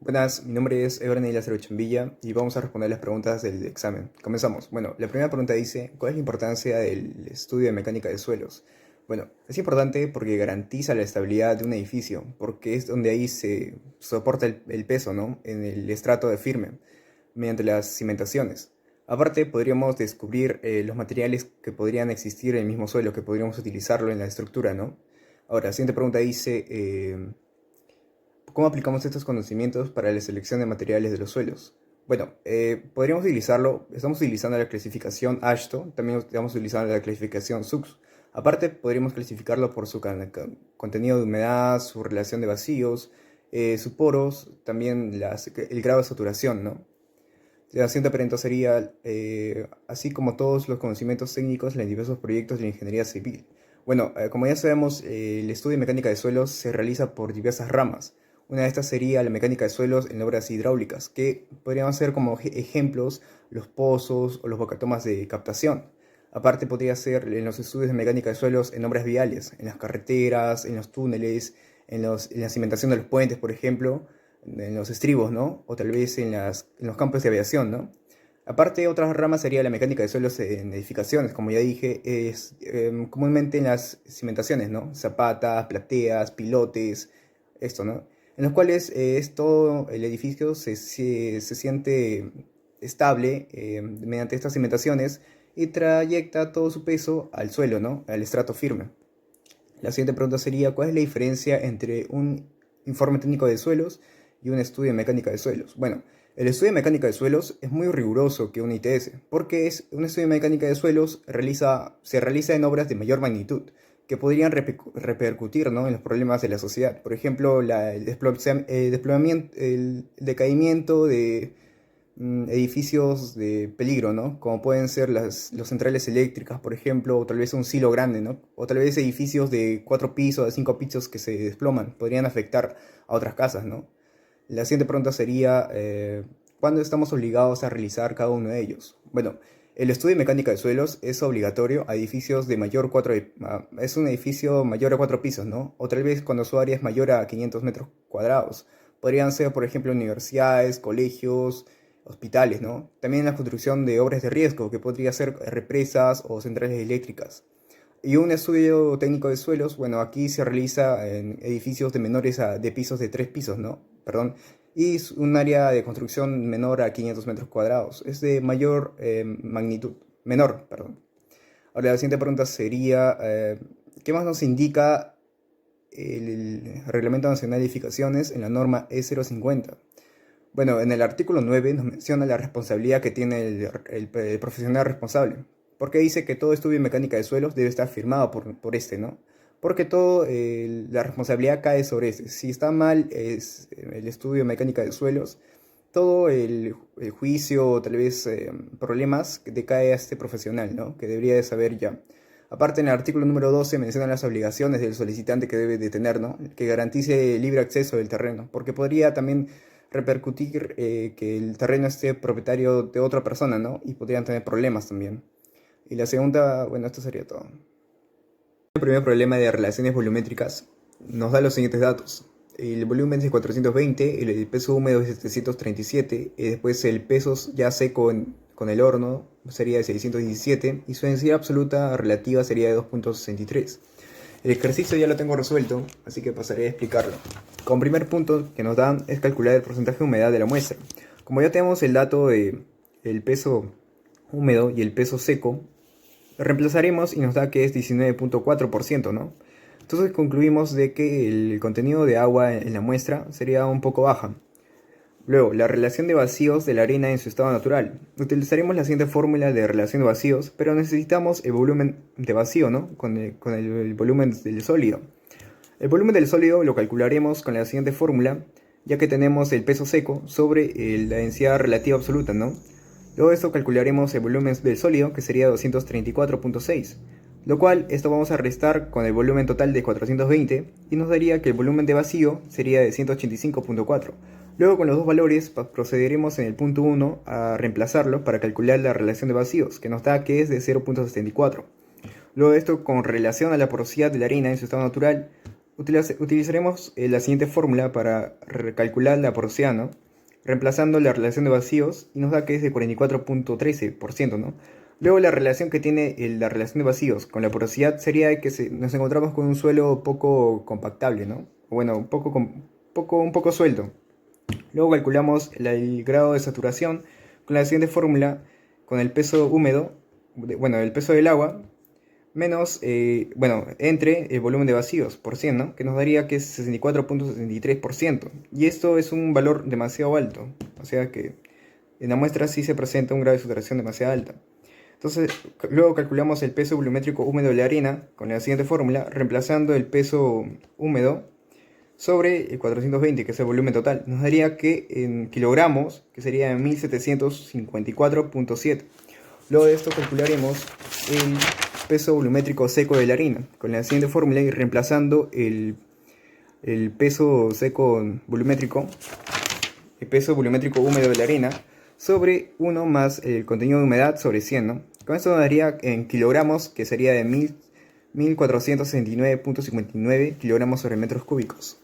Buenas, mi nombre es Ebra Neila Villa y vamos a responder las preguntas del examen. Comenzamos. Bueno, la primera pregunta dice, ¿cuál es la importancia del estudio de mecánica de suelos? Bueno, es importante porque garantiza la estabilidad de un edificio, porque es donde ahí se soporta el peso, ¿no? En el estrato de firme, mediante las cimentaciones. Aparte, podríamos descubrir los materiales que podrían existir en el mismo suelo, que podríamos utilizarlo en la estructura, ¿no? Ahora, la siguiente pregunta dice, ¿cómo aplicamos estos conocimientos para la selección de materiales de los suelos? Bueno, podríamos utilizarlo, estamos utilizando la clasificación ASHTO, también estamos utilizando la clasificación SUX. Aparte, podríamos clasificarlo por su contenido de humedad, su relación de vacíos, sus poros, también el grado de saturación, ¿no? La siguiente pregunta sería, así como todos los conocimientos técnicos en diversos proyectos de la ingeniería civil. Bueno, como ya sabemos, el estudio de mecánica de suelos se realiza por diversas ramas. Una de estas sería la mecánica de suelos en obras hidráulicas, que podrían ser como ejemplos los pozos o los bocatomas de captación. Aparte podría ser en los estudios de mecánica de suelos en obras viales, en las carreteras, en los túneles, en la cimentación de los puentes, por ejemplo, en los estribos, ¿no? O tal vez en los campos de aviación, ¿no? Aparte, otra rama sería la mecánica de suelos en edificaciones, como ya dije, es comúnmente en las cimentaciones, ¿no? Zapatas, plateas, pilotes, esto, ¿no? En los cuales es todo el edificio se siente estable mediante estas cimentaciones y trayecta todo su peso al suelo, ¿no? Al estrato firme. La siguiente pregunta sería, ¿cuál es la diferencia entre un informe técnico de suelos y un estudio de mecánica de suelos? Bueno, el estudio de mecánica de suelos es muy riguroso que un ITS, porque un estudio de mecánica de suelos se realiza en obras de mayor magnitud, que podrían repercutir, ¿no?, en los problemas de la sociedad. Por ejemplo, el decaimiento de edificios de peligro, ¿no? Como pueden ser los centrales eléctricas, por ejemplo, o tal vez un silo grande, ¿no? O tal vez edificios de 4 pisos, de 5 pisos que se desploman, podrían afectar a otras casas, ¿no? La siguiente pregunta sería, ¿cuándo estamos obligados a realizar cada uno de ellos? Bueno, el estudio de mecánica de suelos es obligatorio a edificios de es un edificio mayor a 4 pisos, ¿no? O tal vez cuando su área es mayor a 500 metros cuadrados. Podrían ser, por ejemplo, universidades, colegios, hospitales, ¿no? También la construcción de obras de riesgo, que podría ser represas o centrales eléctricas. Y un estudio técnico de suelos, bueno, aquí se realiza en edificios de pisos de 3 pisos, ¿no? Perdón. Y es un área de construcción menor a 500 metros cuadrados. Es de mayor magnitud, menor, perdón. Ahora, la siguiente pregunta sería, ¿qué más nos indica el Reglamento Nacional de Edificaciones en la norma E050? Bueno, en el artículo 9 nos menciona la responsabilidad que tiene el profesional responsable. Porque dice que todo estudio de mecánica de suelos debe estar firmado por este, ¿no? Porque la responsabilidad cae sobre este. Si está mal el estudio de mecánica de suelos, todo el juicio o tal vez problemas que decae a este profesional, ¿no? Que debería de saber ya. Aparte, en el artículo número 12 menciona las obligaciones del solicitante que debe de tener, ¿no? Que garantice libre acceso del terreno, porque podría también repercutir que el terreno esté propietario de otra persona, ¿no? Y podrían tener problemas también. Y la segunda, bueno, esto sería todo. El primer problema de relaciones volumétricas nos da los siguientes datos. El volumen es de 420, el peso húmedo es de 737, y después el peso ya seco con el horno sería de 617 y su densidad absoluta relativa sería de 2.63. El ejercicio ya lo tengo resuelto, así que pasaré a explicarlo. Como primer punto que nos dan es calcular el porcentaje de humedad de la muestra. Como ya tenemos el dato del peso húmedo y el peso seco, reemplazaremos y nos da que es 19.4%, ¿no? Entonces concluimos de que el contenido de agua en la muestra sería un poco baja. Luego, la relación de vacíos de la arena en su estado natural. Utilizaremos la siguiente fórmula de relación de vacíos, pero necesitamos el volumen de vacío, ¿no? Con el volumen del sólido. El volumen del sólido lo calcularemos con la siguiente fórmula, ya que tenemos el peso seco sobre la densidad relativa absoluta, ¿no? Luego de esto calcularemos el volumen del sólido, que sería 234.6, lo cual esto vamos a restar con el volumen total de 420 y nos daría que el volumen de vacío sería de 185.4. Luego con los dos valores procederemos en el punto 1 a reemplazarlo para calcular la relación de vacíos, que nos da que es de 0.74. Luego de esto, con relación a la porosidad de la arena en su estado natural, Utilizaremos la siguiente fórmula para recalcular la porosidad, ¿no? Reemplazando la relación de vacíos y nos da que es de 44.13%, ¿no? Luego la relación que tiene la relación de vacíos con la porosidad sería que nos encontramos con un suelo poco compactable, ¿no? Bueno, un poco suelto. Luego calculamos el grado de saturación con la siguiente fórmula, con el peso húmedo, bueno, el peso del agua, menos, entre el volumen de vacíos por 100, ¿no? Que nos daría que es 64.63%. Y esto es un valor demasiado alto, o sea que en la muestra sí se presenta un grado de saturación demasiado alta. Entonces, luego calculamos el peso volumétrico húmedo de la arena con la siguiente fórmula, reemplazando el peso húmedo sobre el 420, que es el volumen total. Nos daría que en kilogramos, que sería 1754.7. Luego de esto calcularemos el peso volumétrico seco de la harina con la siguiente fórmula y reemplazando el peso seco volumétrico, el peso volumétrico húmedo de la harina sobre 1 más el contenido de humedad sobre 100, ¿no? Con esto nos daría en kilogramos, que sería de 1469.59 kilogramos sobre metros cúbicos.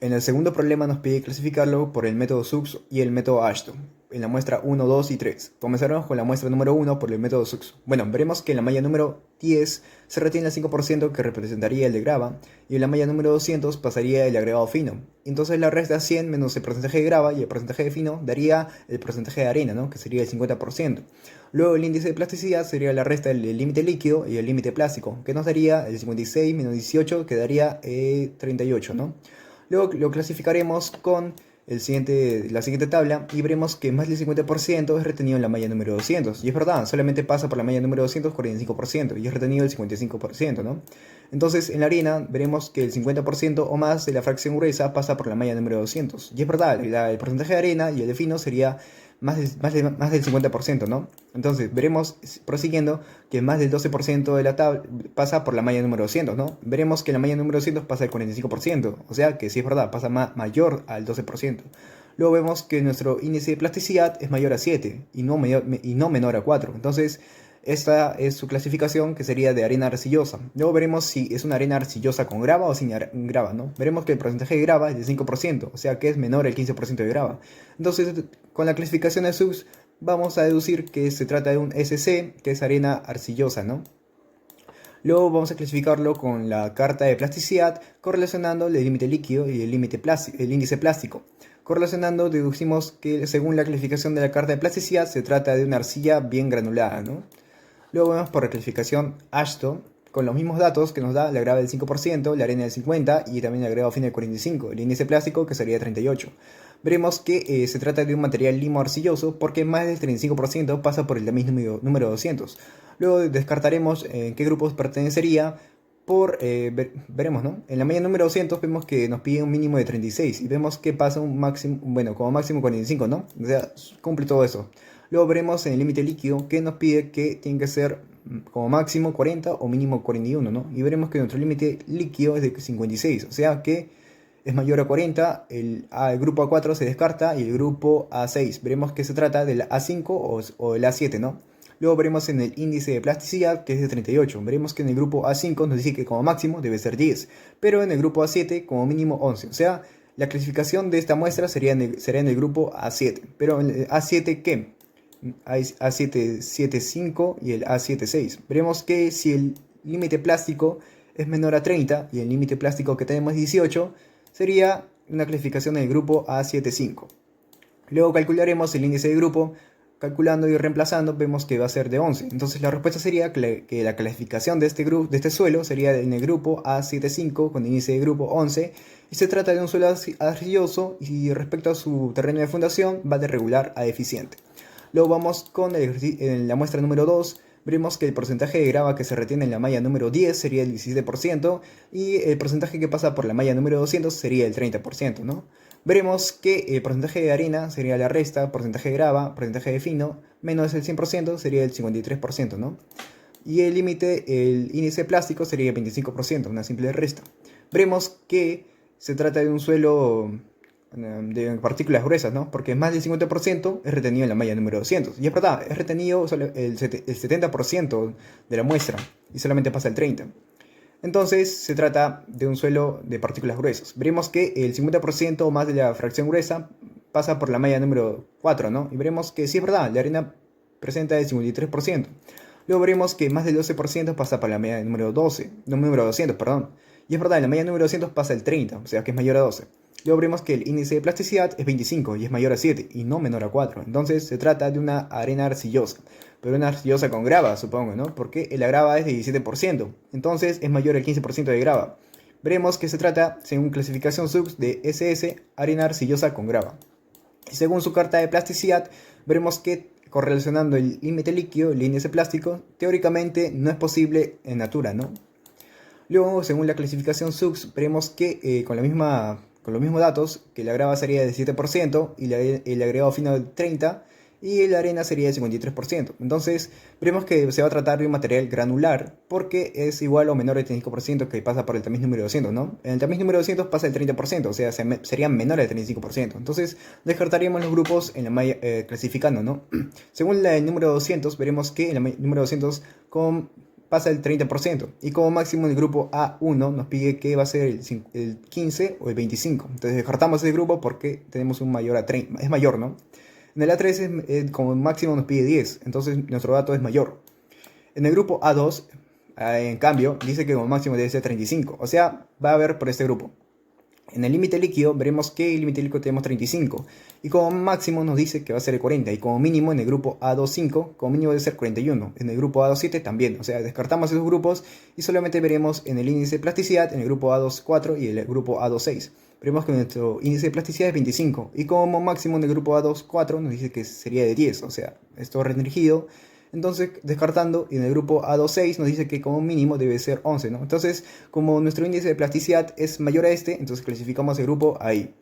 En el segundo problema nos pide clasificarlo por el método Suggs y el método Ashton, en la muestra 1, 2 y 3. Comenzaremos con la muestra número 1 por el método Suggs. Bueno, veremos que en la malla número 10 se retiene el 5% que representaría el de grava, y en la malla número 200 pasaría el agregado fino. Entonces la resta 100 menos el porcentaje de grava y el porcentaje de fino daría el porcentaje de arena, ¿no? Que sería el 50%. Luego el índice de plasticidad sería la resta del límite líquido y el límite plástico, que nos daría el 56 menos 18, que daría 38, ¿no? Luego lo clasificaremos con la siguiente tabla y veremos que más del 50% es retenido en la malla número 200. Y es verdad, solamente pasa por la malla número 200 45% y es retenido el 55%, ¿no? Entonces en la harina veremos que el 50% o más de la fracción gruesa pasa por la malla número 200. Y es verdad, el porcentaje de arena y el de fino sería más del 50%, ¿no? Entonces veremos, prosiguiendo, que más del 12% de la tabla pasa por la malla número 200, ¿no? Veremos que la malla número 200 pasa al 45%, o sea que sí es verdad, pasa mayor al 12%. Luego vemos que nuestro índice de plasticidad es mayor a 7 y no menor a 4. Entonces, esta es su clasificación, que sería de arena arcillosa. Luego veremos si es una arena arcillosa con grava o sin grava, ¿no? Veremos que el porcentaje de grava es de 5%, o sea que es menor al 15% de grava. Entonces, con la clasificación de Suggs, vamos a deducir que se trata de un SC, que es arena arcillosa, ¿no? Luego vamos a clasificarlo con la carta de plasticidad, correlacionando el límite líquido y el índice plástico. Correlacionando, deducimos que según la clasificación de la carta de plasticidad se trata de una arcilla bien granulada, ¿no? Luego vemos por reclasificación Ashton, con los mismos datos que nos da la grava del 5%, la arena del 50% y también el agregado fino del 45%, el índice plástico que sería 38%. Veremos que se trata de un material limo arcilloso porque más del 35% pasa por el tamiz número 200. Luego descartaremos en qué grupos pertenecería veremos, ¿no? En la malla número 200 vemos que nos pide un mínimo de 36 y vemos que pasa un máximo, bueno, como máximo 45, ¿no? O sea, cumple todo eso. Luego veremos en el límite líquido que nos pide que tiene que ser como máximo 40 o mínimo 41, ¿no? Y veremos que nuestro límite líquido es de 56, o sea que es mayor a 40, el grupo A4 se descarta y el grupo A6. Veremos que se trata del A5 o del A7, ¿no? Luego veremos en el índice de plasticidad, que es de 38. Veremos que en el grupo A5 nos dice que como máximo debe ser 10, pero en el grupo A7 como mínimo 11. O sea, la clasificación de esta muestra será en el grupo A7. Pero en el A7, ¿qué? Hay A775 y el A76. Veremos que si el límite plástico es menor a 30 y el límite plástico que tenemos es 18, sería una clasificación en el grupo A75. Luego calcularemos el índice de grupo. Calculando y reemplazando vemos que va a ser de 11. Entonces la respuesta sería que la clasificación de este suelo sería en el grupo A75 con índice de grupo 11 y se trata de un suelo arcilloso y respecto a su terreno de fundación va de regular a deficiente. Luego vamos con en la muestra número 2. Veremos que el porcentaje de grava que se retiene en la malla número 10 sería el 17% y el porcentaje que pasa por la malla número 200 sería el 30%, ¿no? Veremos que el porcentaje de arena sería la resta, porcentaje de grava, porcentaje de fino, menos el 100% sería el 53%, ¿no? Y el índice plástico sería el 25%, una simple resta. Veremos que se trata de un suelo de partículas gruesas, ¿no? Porque más del 50% es retenido en la malla número 200. Y es verdad, es retenido solo el 70% de la muestra y solamente pasa el 30%. Entonces se trata de un suelo de partículas gruesas. Veremos que el 50% o más de la fracción gruesa pasa por la malla número 4, ¿no? Y veremos que sí es verdad, la arena presenta el 53%. Luego veremos que más del 12% pasa por la malla número 12, no, número 200, perdón. Y es verdad, en la malla número 200 pasa el 30, o sea que es mayor a 12. Luego veremos que el índice de plasticidad es 25 y es mayor a 7 y no menor a 4. Entonces se trata de una arena arcillosa, pero una arcillosa con grava, supongo, ¿no? Porque la grava es de 17%, entonces es mayor al 15% de grava. Veremos que se trata, según clasificación SUBS, de SS, arena arcillosa con grava. Y según su carta de plasticidad, veremos que correlacionando el límite líquido, el índice plástico, teóricamente no es posible en natura, ¿no? Luego, según la clasificación SUBS, veremos que con los mismos datos, que la grava sería del 7% y el agregado fino del 30% y la arena sería del 53%. Entonces, veremos que se va a tratar de un material granular porque es igual o menor al 35% que pasa por el tamiz número 200, ¿no? En el tamiz número 200 pasa el 30%, o sea, sería menor al 35%. Entonces, descartaríamos los grupos en la malla, clasificando, ¿no? Según el número 200, veremos que en el número 200 pasa el 30%. Y como máximo en el grupo A1 nos pide que va a ser el 15 o el 25. Entonces descartamos ese grupo porque tenemos un mayor a 30. Es mayor, ¿no? En el A3 como máximo nos pide 10. Entonces nuestro dato es mayor. En el grupo A2, en cambio, dice que como máximo debe ser 35. O sea, va a haber por este grupo. En el límite líquido veremos que el límite líquido tenemos 35 y como máximo nos dice que va a ser el 40 y como mínimo en el grupo A25 como mínimo debe ser 41, en el grupo A27 también, o sea descartamos esos grupos y solamente veremos en el índice de plasticidad en el grupo A24 y el grupo A26. Veremos que nuestro índice de plasticidad es 25 y como máximo en el grupo A24 nos dice que sería de 10, o sea, esto restringido. Entonces, descartando, y en el grupo A26 nos dice que como mínimo debe ser 11, ¿no? Entonces, como nuestro índice de plasticidad es mayor a este, entonces clasificamos el grupo ahí.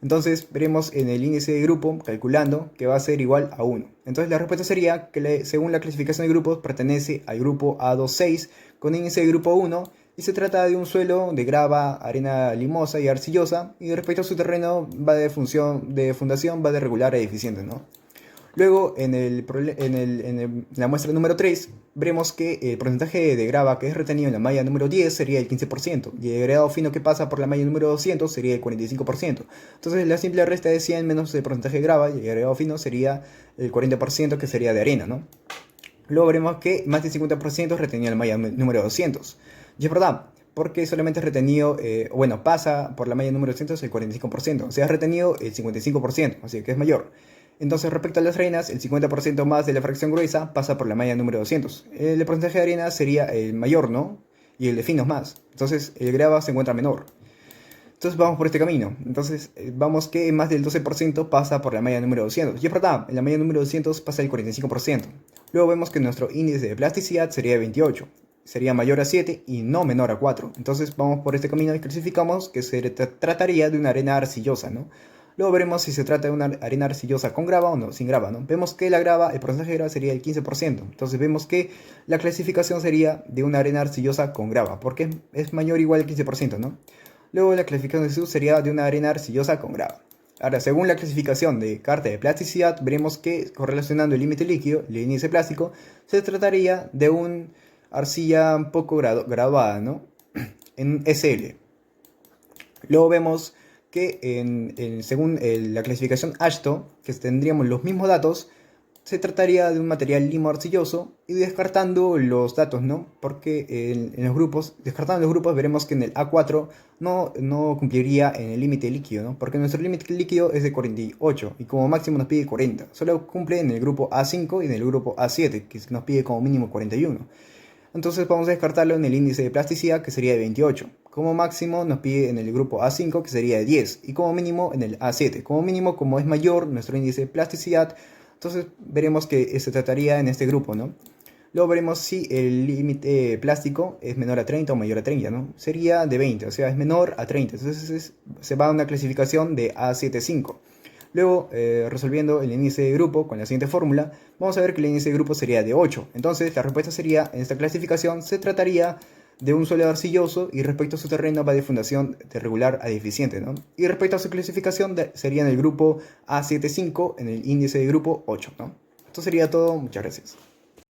Entonces, veremos en el índice de grupo, calculando, que va a ser igual a 1. Entonces, la respuesta sería que según la clasificación de grupos, pertenece al grupo A26 con índice de grupo 1 y se trata de un suelo de grava, arena limosa y arcillosa y respecto a su terreno va de fundación, va de regular a deficiente, ¿no? Luego, en la muestra número 3, veremos que el porcentaje de grava que es retenido en la malla número 10 sería el 15%, y el agregado fino que pasa por la malla número 200 sería el 45%. Entonces, la simple resta de 100 menos el porcentaje de grava, y el agregado fino sería el 40% que sería de arena, ¿no? Luego veremos que más del 50% es retenido en la malla número 200. Y es verdad, porque solamente es retenido, pasa por la malla número 200 el 45%, o sea, es retenido el 55%, así que es mayor. Entonces, respecto a las arenas, el 50% más de la fracción gruesa pasa por la malla número 200. El porcentaje de arena sería el mayor, ¿no? Y el de finos más. Entonces, el grava se encuentra menor. Entonces, vamos por este camino. Entonces, vamos que más del 12% pasa por la malla número 200. Y es verdad, en la malla número 200 pasa el 45%. Luego vemos que nuestro índice de plasticidad sería 28. Sería mayor a 7 y no menor a 4. Entonces, vamos por este camino y clasificamos que se trataría de una arena arcillosa, ¿no? Luego veremos si se trata de una arena arcillosa con grava o no, sin grava, ¿no? Vemos que la grava, el porcentaje de grava sería el 15%. Entonces vemos que la clasificación sería de una arena arcillosa con grava, porque es mayor o igual al 15%, ¿no? Luego la clasificación de SUS sería de una arena arcillosa con grava. Ahora, según la clasificación de carta de plasticidad, veremos que correlacionando el límite líquido, el índice plástico, se trataría de una arcilla un poco graduada, ¿no? En SL. Luego vemos que según la clasificación ASHTO, que tendríamos los mismos datos, se trataría de un material limo arcilloso y descartando los datos, ¿no? Porque en los grupos, descartando los grupos, veremos que en el A4 no cumpliría en el límite líquido, ¿no? Porque nuestro límite líquido es de 48 y como máximo nos pide 40. Solo cumple en el grupo A5 y en el grupo A7, que nos pide como mínimo 41. Entonces vamos a descartarlo en el índice de plasticidad, que sería de 28. Como máximo nos pide en el grupo A5, que sería de 10. Y como mínimo en el A7. Como mínimo, como es mayor nuestro índice de plasticidad, entonces veremos que se trataría en este grupo, ¿no? Luego veremos si el límite plástico es menor a 30 o mayor a 30, ¿no? Sería de 20, o sea, es menor a 30. Entonces se va a una clasificación de A75. Luego, resolviendo el índice de grupo con la siguiente fórmula, vamos a ver que el índice de grupo sería de 8. Entonces, la respuesta sería, en esta clasificación, se trataría de un suelo arcilloso y respecto a su terreno va de fundación de regular a deficiente, ¿no? Y respecto a su clasificación, sería en el grupo A75, en el índice de grupo 8, ¿no? Esto sería todo, muchas gracias.